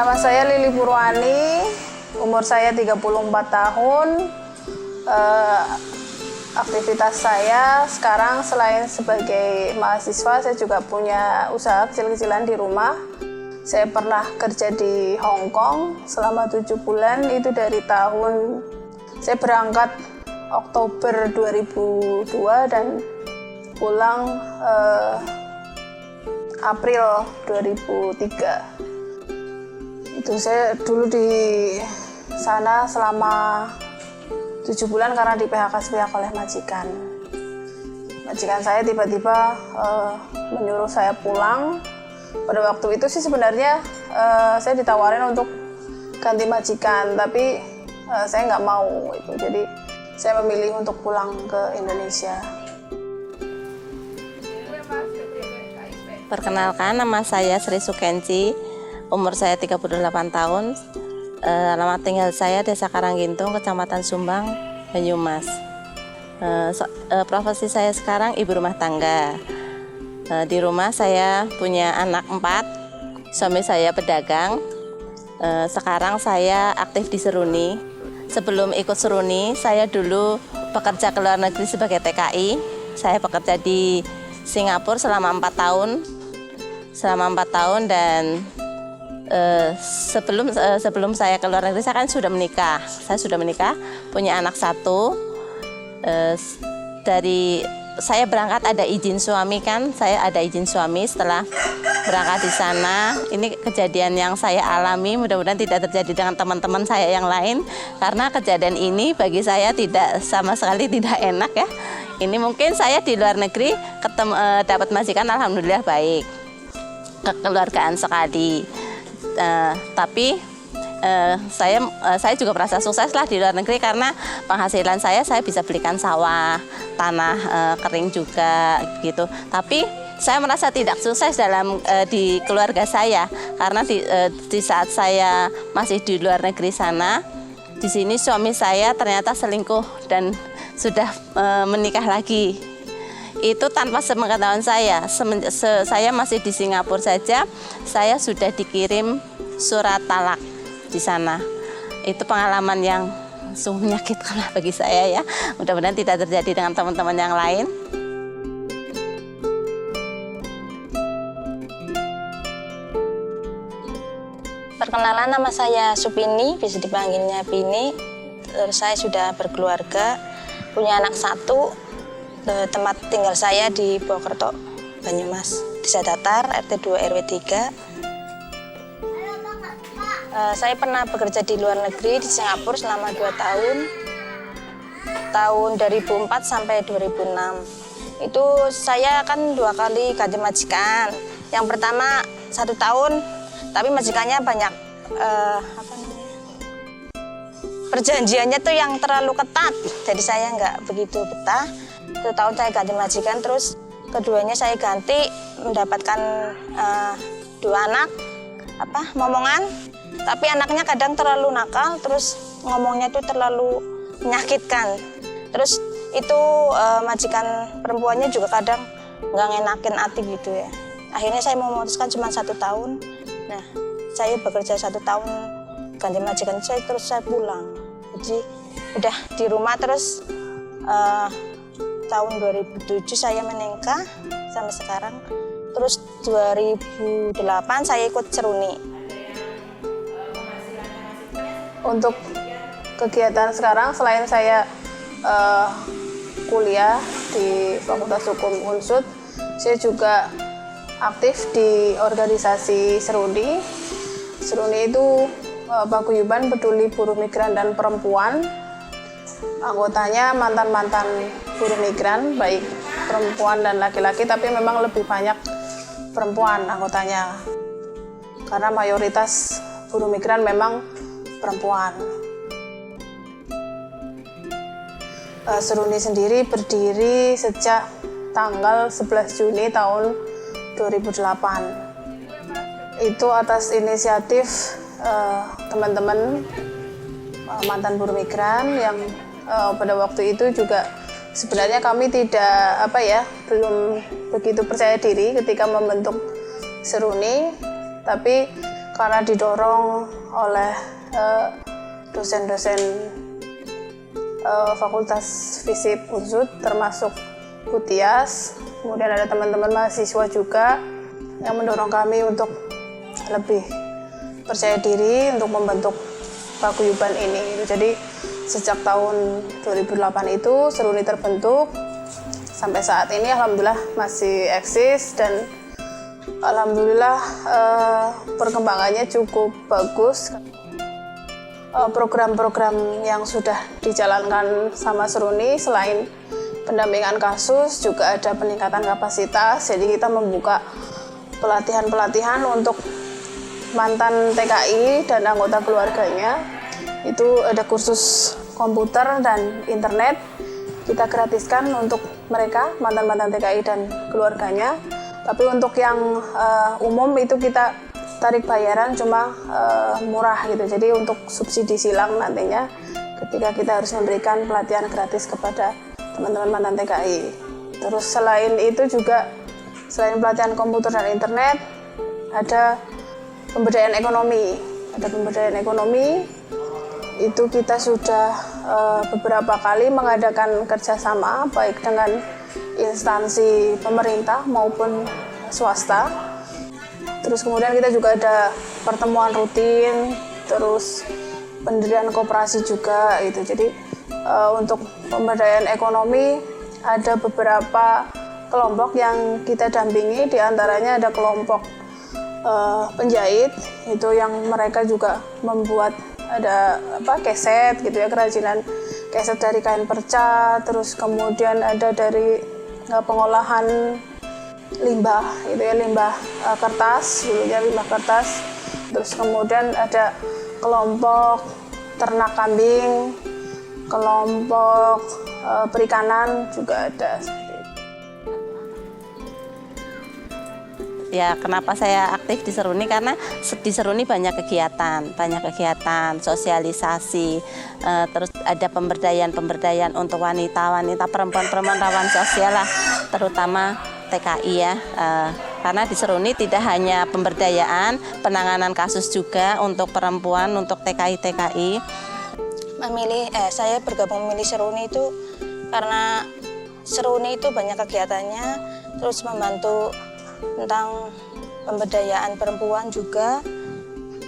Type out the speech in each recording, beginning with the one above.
Nama saya Lili Purwani, umur saya 34 tahun. Aktivitas saya sekarang selain sebagai mahasiswa, saya juga punya usaha kecil-kecilan di rumah. Saya pernah kerja di Hong Kong selama 7 bulan, itu dari tahun saya berangkat Oktober 2002 dan pulang April 2003. Itu saya dulu di sana selama 7 bulan karena di PHK sepihak oleh majikan. Majikan saya tiba-tiba menyuruh saya pulang. Pada waktu itu sih sebenarnya saya ditawarin untuk ganti majikan, tapi saya nggak mau itu. Jadi saya memilih untuk pulang ke Indonesia. Perkenalkan, nama saya Sri Sukenci, umur saya 38 tahun, alamat tinggal saya Desa Karanggintung, Kecamatan Sumbang, Banyumas. Profesi saya sekarang ibu rumah tangga. Di rumah saya punya anak 4, suami saya pedagang. Sekarang saya aktif di Seruni. Sebelum ikut Seruni, saya dulu bekerja ke luar negeri sebagai TKI. Saya bekerja di Singapura selama 4 tahun. Dan sebelum saya ke luar negeri, saya kan sudah menikah. Saya sudah menikah, punya anak 1. Dari saya berangkat ada izin suami kan, saya ada izin suami setelah berangkat di sana. Ini kejadian yang saya alami, mudah-mudahan tidak terjadi dengan teman-teman saya yang lain, karena kejadian ini bagi saya sama sekali tidak enak ya. Ini mungkin saya di luar negeri dapat majikan, alhamdulillah baik, kekeluargaan sekali. Tapi saya juga merasa sukses lah di luar negeri karena penghasilan saya bisa belikan sawah, tanah kering juga gitu. Tapi saya merasa tidak sukses di keluarga saya karena di saat saya masih di luar negeri sana, di sini suami saya ternyata selingkuh dan sudah menikah lagi. Itu tanpa sepengetahuan saya. Saya masih di Singapura saja, saya sudah dikirim surat talak di sana. Itu pengalaman yang sungguh menyakitkan bagi saya ya. Mudah-mudahan tidak terjadi dengan teman-teman yang lain. Perkenalan, nama saya Supini, bisa dipanggilnya Pini. Terus saya sudah berkeluarga, punya anak 1. Tempat tinggal saya di Purwokerto, Banyumas, Desa Datar, RT 2 RW 3. Saya pernah bekerja di luar negeri di Singapura selama 2 tahun, tahun 2004 sampai 2006. Itu saya kan 2 kali ganti majikan. Yang pertama 1 tahun, tapi majikannya banyak perjanjiannya tuh yang terlalu ketat, jadi saya nggak begitu betah. 1 tahun saya ganti majikan, terus keduanya saya ganti mendapatkan 2 anak momongan, tapi anaknya kadang terlalu nakal, terus ngomongnya tuh terlalu menyakitkan. Terus itu majikan perempuannya juga kadang nggak ngenakin hati gitu ya. Akhirnya saya memutuskan cuma 1 tahun. Nah, saya bekerja 1 tahun ganti majikan, terus saya pulang. Jadi udah di rumah terus. Tahun 2007 saya menikah sampai sekarang. Terus 2008 saya ikut Seruni. Untuk kegiatan sekarang, selain saya kuliah di Fakultas Hukum Unsud, saya juga aktif di organisasi Seruni. Seruni itu paguyuban peduli buruh migran dan perempuan. Anggotanya mantan-mantan buruh migran, baik perempuan dan laki-laki, tapi memang lebih banyak perempuan anggotanya. Karena mayoritas buruh migran memang perempuan. Seruni sendiri berdiri sejak tanggal 11 Juni tahun 2008. Itu atas inisiatif teman-teman mantan buruh migran yang pada waktu itu juga sebenarnya kami belum begitu percaya diri ketika membentuk Seruni, tapi karena didorong oleh dosen-dosen Fakultas Fisip Unsud termasuk Bu Tias, kemudian ada teman-teman mahasiswa juga yang mendorong kami untuk lebih percaya diri untuk membentuk paguyuban ini. Jadi sejak tahun 2008 itu Seruni terbentuk sampai saat ini alhamdulillah masih eksis dan alhamdulillah perkembangannya cukup bagus. Program-program yang sudah dijalankan sama Seruni selain pendampingan kasus juga ada peningkatan kapasitas. Jadi kita membuka pelatihan-pelatihan untuk mantan TKI dan anggota keluarganya. Itu ada kursus komputer dan internet kita gratiskan untuk mereka mantan-mantan TKI dan keluarganya. Tapi untuk yang umum itu kita tarik bayaran cuma murah gitu. Jadi untuk subsidi silang nantinya ketika kita harus memberikan pelatihan gratis kepada teman-teman mantan TKI. Terus selain itu juga selain pelatihan komputer dan internet ada pemberdayaan ekonomi. Ada pemberdayaan ekonomi itu kita sudah beberapa kali mengadakan kerjasama baik dengan instansi pemerintah maupun swasta. Terus kemudian kita juga ada pertemuan rutin, terus pendirian koperasi juga gitu. Jadi untuk pemberdayaan ekonomi ada beberapa kelompok yang kita dampingi, diantaranya ada kelompok penjahit itu yang mereka juga membuat ada keset gitu ya, kerajinan keset dari kain perca. Terus kemudian ada dari pengolahan limbah gitu ya, limbah kertas dulunya, limbah kertas. Terus kemudian ada kelompok ternak kambing, kelompok perikanan juga ada. Ya, kenapa saya aktif di Seruni? Karena di Seruni banyak kegiatan sosialisasi, terus ada pemberdayaan untuk wanita-wanita, perempuan-perempuan rawan sosial lah, terutama TKI ya. Karena di Seruni tidak hanya pemberdayaan, penanganan kasus juga untuk perempuan, untuk TKI. Saya bergabung memilih Seruni itu karena Seruni itu banyak kegiatannya, terus membantu tentang pemberdayaan perempuan juga,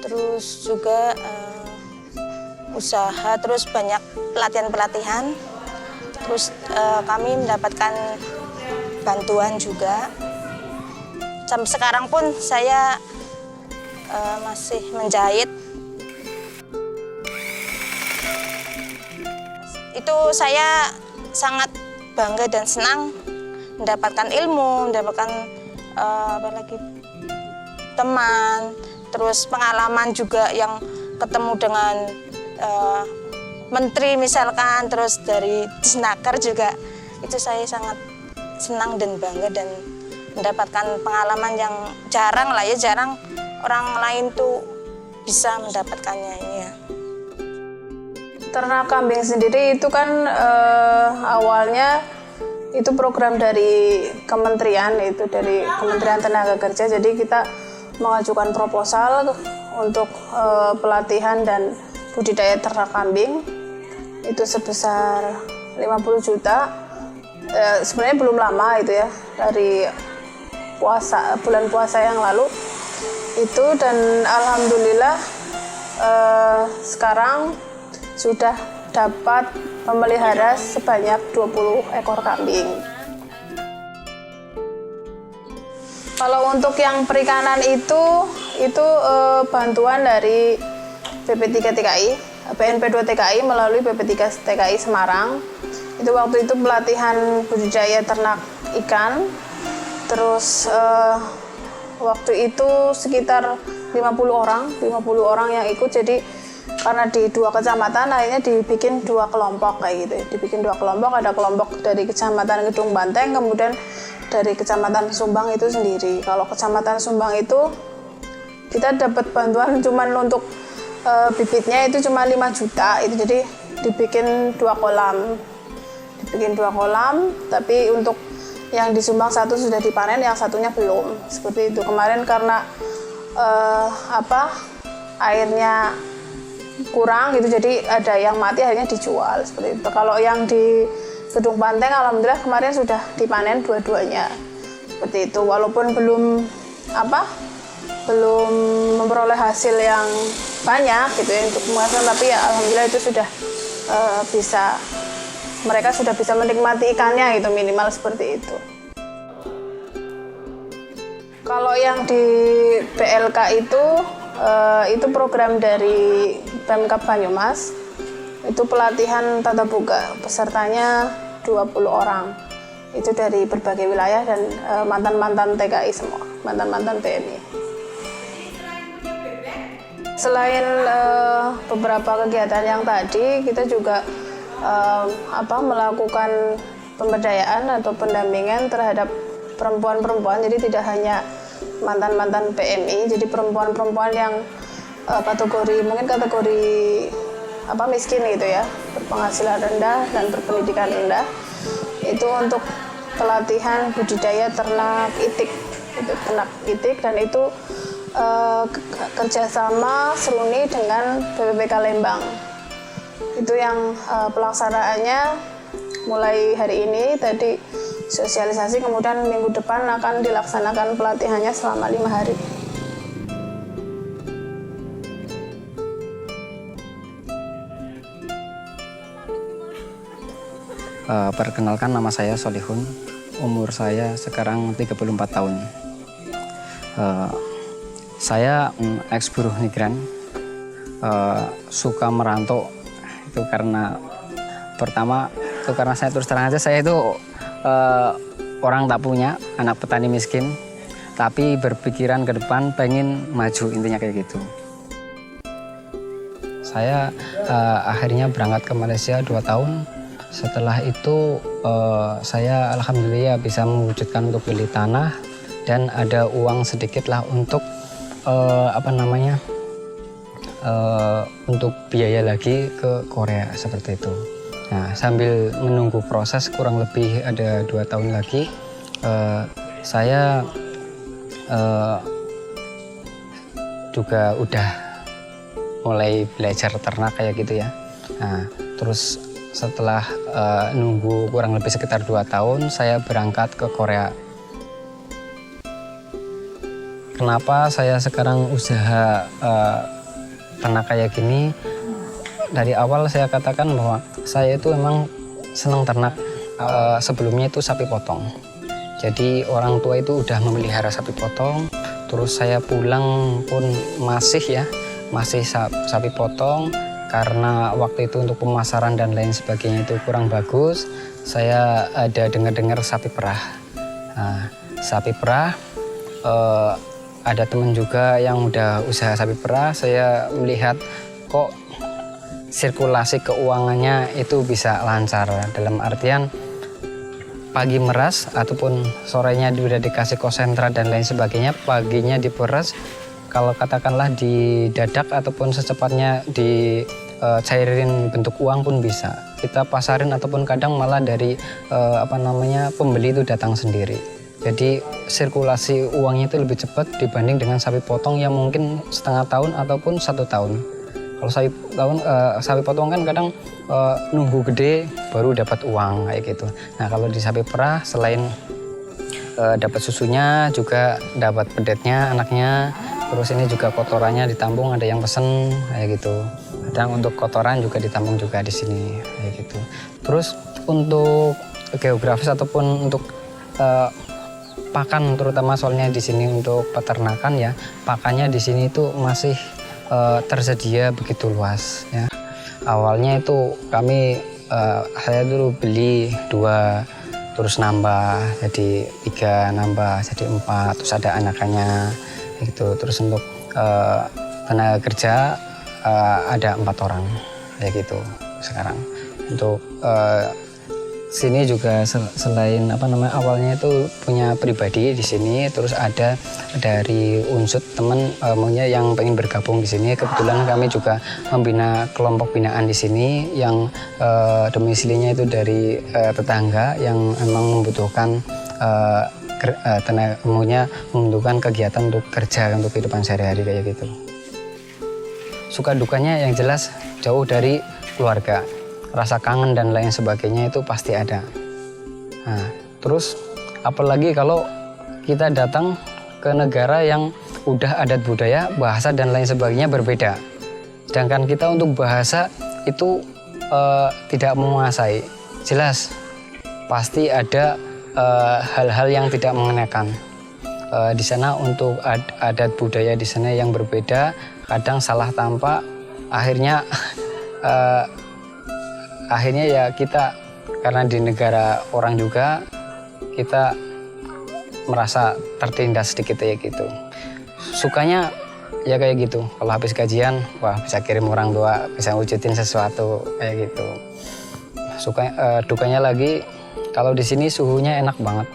terus juga usaha, terus banyak pelatihan-pelatihan, terus kami mendapatkan bantuan juga. Sampai sekarang pun saya masih menjahit. Itu saya sangat bangga dan senang mendapatkan ilmu, mendapatkan teman, terus pengalaman juga yang ketemu dengan menteri misalkan, terus dari Disnaker juga. Itu saya sangat senang dan bangga dan mendapatkan pengalaman yang jarang orang lain tuh bisa mendapatkannya ini ya. Ternak kambing sendiri itu kan awalnya itu program dari kementerian, itu dari Kementerian Tenaga Kerja. Jadi kita mengajukan proposal untuk pelatihan dan budidaya ternak kambing itu sebesar 50 juta. Sebenarnya belum lama itu ya, dari bulan puasa yang lalu itu, dan alhamdulillah sekarang sudah dapat memelihara sebanyak 20 ekor kambing. Kalau untuk yang perikanan itu bantuan dari BP3 TKI, BNP2 TKI melalui BP3 TKI Semarang. Itu waktu itu pelatihan budidaya ternak ikan. Terus waktu itu sekitar 50 orang yang ikut. Jadi karena di 2 kecamatan akhirnya dibikin 2 kelompok kayak gitu. Dibikin 2 kelompok, ada kelompok dari Kecamatan Gedung Banteng, kemudian dari Kecamatan Sumbang itu sendiri. Kalau Kecamatan Sumbang itu kita dapat bantuan cuman untuk bibitnya itu cuma 5 juta itu, jadi dibikin 2 kolam. Dibikin 2 kolam, tapi untuk yang di Sumbang 1 sudah dipanen, yang satunya belum. Seperti itu. Kemarin karena airnya kurang gitu, jadi ada yang mati akhirnya dijual seperti itu. Kalau yang di Gedung Banteng alhamdulillah kemarin sudah dipanen dua-duanya seperti itu, walaupun belum memperoleh hasil yang banyak gitu ya untuk pemasaran, tapi ya alhamdulillah itu sudah mereka sudah bisa menikmati ikannya gitu, minimal seperti itu. Kalau yang di PLK itu program dari Pemkab Banyumas, itu pelatihan tatap muka, pesertanya 20 orang. Itu dari berbagai wilayah dan mantan-mantan TKI semua, mantan-mantan PMI. Selain beberapa kegiatan yang tadi, kita juga melakukan pemberdayaan atau pendampingan terhadap perempuan-perempuan. Jadi tidak hanya mantan-mantan PMI, jadi perempuan-perempuan yang kategori miskin gitu ya, berpenghasilan rendah dan berpendidikan rendah. Itu untuk pelatihan budidaya ternak itik, dan itu kerjasama seruni dengan BPPK Lembang. Itu yang pelaksanaannya mulai hari ini, tadi sosialisasi, kemudian minggu depan akan dilaksanakan pelatihannya selama 5 hari. Perkenalkan, nama saya Solihun, umur saya sekarang 34 tahun. Saya ex-buruh migran, suka merantau itu karena saya terus terang aja, saya itu orang tak punya, anak petani miskin, tapi berpikiran ke depan pengen maju, intinya kayak gitu. Saya akhirnya berangkat ke Malaysia 2 tahun. Setelah itu saya alhamdulillah bisa mewujudkan untuk beli tanah dan ada uang sedikit lah untuk untuk biaya lagi ke Korea seperti itu. Nah, sambil menunggu proses kurang lebih ada 2 tahun lagi, saya juga udah mulai belajar ternak kayak gitu ya. Nah, terus setelah nunggu kurang lebih sekitar 2 tahun, saya berangkat ke Korea. Kenapa saya sekarang usaha ternak kayak gini? Dari awal saya katakan bahwa saya itu memang senang ternak. Sebelumnya itu sapi potong. Jadi orang tua itu udah memelihara sapi potong. Terus saya pulang pun masih sapi potong. Karena waktu itu untuk pemasaran dan lain sebagainya itu kurang bagus, saya ada dengar sapi perah. Nah, sapi perah, ada teman juga yang udah usaha sapi perah, saya melihat kok sirkulasi keuangannya itu bisa lancar. Dalam artian pagi meras ataupun sorenya udah dikasih konsentrate dan lain sebagainya, paginya diperas. Kalau katakanlah didadak ataupun secepatnya dicairin bentuk uang pun bisa. Kita pasarin ataupun kadang malah dari pembeli itu datang sendiri. Jadi sirkulasi uangnya itu lebih cepat dibanding dengan sapi potong yang mungkin setengah tahun ataupun 1 tahun. Kalau sapi potong kan kadang nunggu gede baru dapat uang kayak gitu. Nah, kalau di sapi perah selain dapat susunya juga dapat pedetnya anaknya. Terus ini juga kotorannya ditampung, ada yang pesen kayak gitu. Kadang untuk kotoran juga ditampung juga di sini kayak gitu. Terus untuk geografis ataupun untuk pakan, terutama soalnya di sini untuk peternakan ya, pakannya di sini itu masih tersedia begitu luas ya. Awalnya itu saya dulu beli 2, terus nambah jadi 3, nambah jadi 4, terus ada anakannya gitu. Terus untuk tenaga kerja ada 4 orang kayak gitu sekarang. Untuk sini juga selain awalnya itu punya pribadi di sini, terus ada dari unsur teman maunya yang pengen bergabung di sini. Kebetulan kami juga membina kelompok binaan di sini yang domisilinya itu dari tetangga yang memang membutuhkan tenaga umumnya membutuhkan kegiatan untuk kerja, untuk kehidupan sehari-hari kayak gitu. Suka dukanya yang jelas jauh dari keluarga, rasa kangen dan lain sebagainya itu pasti ada. Nah, terus apalagi kalau kita datang ke negara yang udah adat budaya, bahasa dan lain sebagainya berbeda. Sedangkan kita untuk bahasa itu tidak menguasai. Jelas pasti ada hal-hal yang tidak mengenakan. Di sana untuk adat budaya di sana yang berbeda, kadang salah tampak, akhirnya ya kita karena di negara orang juga kita merasa tertindas sedikit ya gitu. Sukanya ya kayak gitu, kalau habis gajian wah bisa kirim orang tua, bisa wujudin sesuatu kayak gitu. Dukanya lagi kalau di sini suhunya enak banget,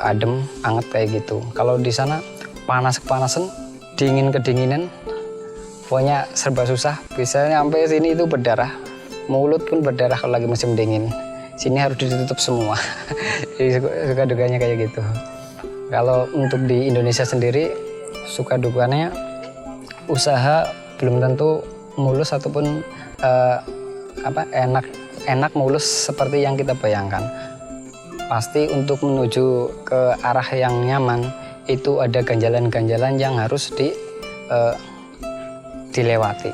adem, anget kayak gitu. Kalau di sana panas kepanasan, dingin kedinginan, pokoknya serba susah. Bisa sampai sini itu berdarah, mulut pun berdarah kalau lagi musim dingin. Sini harus ditutup semua. Jadi suka dukanya kayak gitu. Kalau untuk di Indonesia sendiri, suka dukanya usaha belum tentu mulus ataupun enak mulus seperti yang kita bayangkan. Pasti untuk menuju ke arah yang nyaman itu ada ganjalan-ganjalan yang harus dilewati.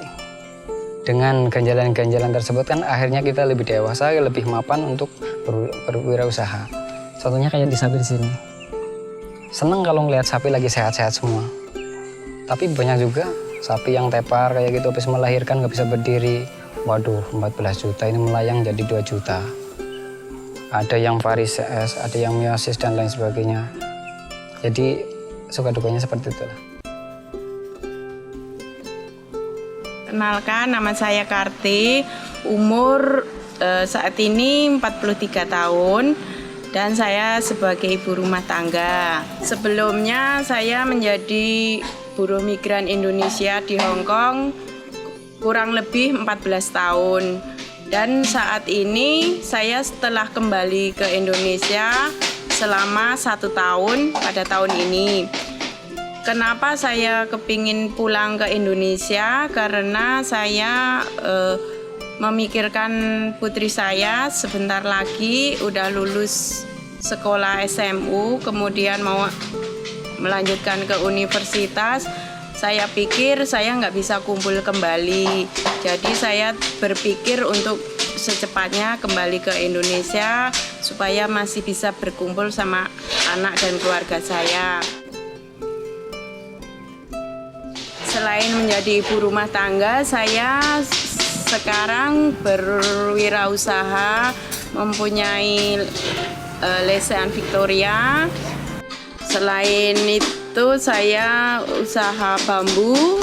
Dengan ganjalan-ganjalan tersebut kan akhirnya kita lebih dewasa, lebih mapan untuk berwirausaha. Contohnya kayak di sapi di sini. Seneng kalau ngelihat sapi lagi sehat-sehat semua. Tapi banyak juga sapi yang tepar kayak gitu, habis melahirkan nggak bisa berdiri. Waduh, 14 juta ini melayang jadi 2 juta. Ada yang varises, ada yang meiosis dan lain sebagainya. Jadi suka dukanya seperti itu. Kenalkan, nama saya Karti, umur saat ini 43 tahun dan saya sebagai ibu rumah tangga. Sebelumnya saya menjadi buruh migran Indonesia di Hong Kong kurang lebih 14 tahun. Dan saat ini saya setelah kembali ke Indonesia selama 1 tahun pada tahun ini. Kenapa saya kepingin pulang ke Indonesia? Karena saya memikirkan putri saya sebentar lagi udah lulus sekolah SMU, kemudian mau melanjutkan ke universitas. Saya pikir saya nggak bisa kumpul kembali. Jadi saya berpikir untuk secepatnya kembali ke Indonesia supaya masih bisa berkumpul sama anak dan keluarga saya. Selain menjadi ibu rumah tangga, saya sekarang berwirausaha, mempunyai lesehan Victoria. Selain itu saya usaha bambu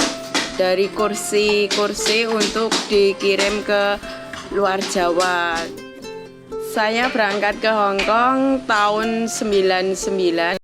dari kursi-kursi untuk dikirim ke luar Jawa. Saya berangkat ke Hong Kong tahun 99.